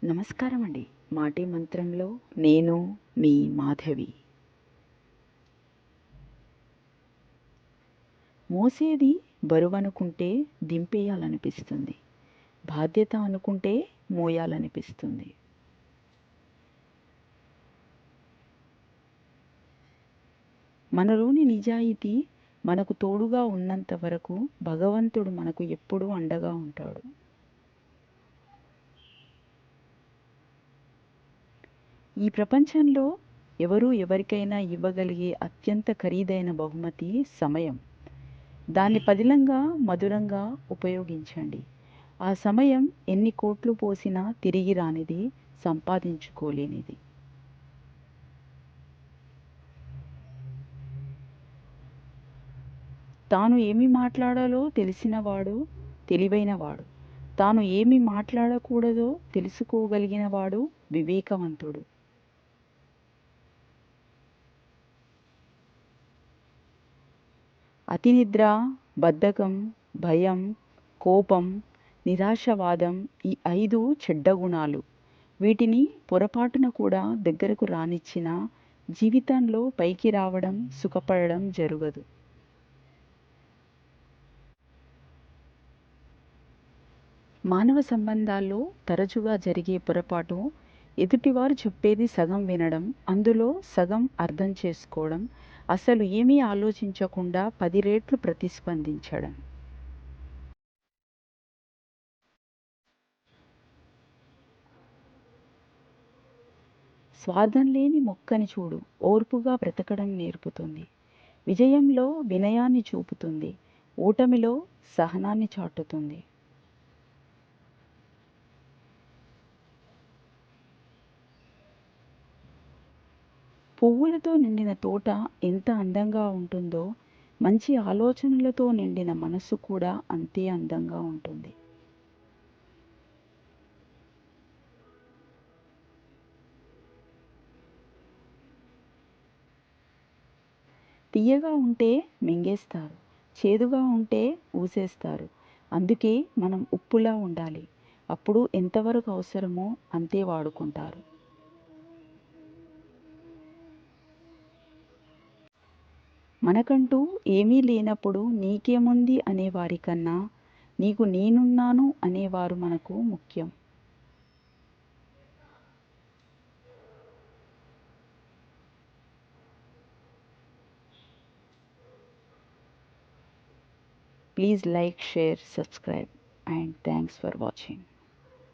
నమస్కారం అండి. మాటే మంత్రంలో నేను మీ మాధవి. మోసేది బరువనుకుంటే దింపేయాలనిపిస్తుంది. బాధ్యత అనుకుంటే మోయాలనిపిస్తుంది. మనలోని నిజాయితీ మనకు తోడుగా ఉన్నంత వరకు భగవంతుడు మనకు ఎప్పుడూ అండగా ఉంటాడు. ఈ ప్రపంచంలో ఎవరికైనా ఇవ్వగలిగే అత్యంత ఖరీదైన బహుమతి సమయం. దాన్ని పదిలంగా మధురంగా ఉపయోగించండి. ఆ సమయం ఎన్ని కోట్లు పోసినా తిరిగి రానిది, సంపాదించుకోలేనిది. తాను ఏమి మాట్లాడాలో తెలిసినవాడు తెలివైనవాడు. తాను ఏమి మాట్లాడకూడదో తెలుసుకోగలిగినవాడు వివేకవంతుడు. అతినిద్ర, బద్ధకం, భయం, కోపం, నిరాశవాదం ఈ 5 చెడ్డ గుణాలు. వీటిని పొరపాటున కూడా దగ్గరకు రానిచ్చినా జీవితంలో పైకి రావడం, సుఖపడడం జరగదు. మానవ సంబంధాల్లో తరచుగా జరిగే పొరపాటు ఎదుటివారు చెప్పేది సగం వినడం, అందులో సగం అర్థం చేసుకోవడం, అసలు ఏమీ ఆలోచించకుండా 10 రెట్లు ప్రతిస్పందించడం. స్వార్థం లేని మొక్కని చూడు, ఓర్పుగా బ్రతకడం నేర్పుతుంది. విజయంలో వినయాన్ని చూపుతుంది, ఓటమిలో సహనాన్ని చాటుతుంది. పువ్వులతో నిండిన తోట ఎంత అందంగా ఉంటుందో, మంచి ఆలోచనలతో నిండిన మనస్సు కూడా అంతే అందంగా ఉంటుంది. తియ్యగా ఉంటే మింగేస్తారు, చేదుగా ఉంటే ఊసేస్తారు. అందుకే మనం ఉప్పులా ఉండాలి. అప్పుడు ఎంతవరకు అవసరమో అంతే వాడుకుంటారు. మనకంటూ ఏమీ లేనప్పుడు నీకేముంది అనేవారికన్నా నీకు నేనున్నాను అనేవారు మనకు ముఖ్యం. Please like, share, subscribe, and thanks for watching.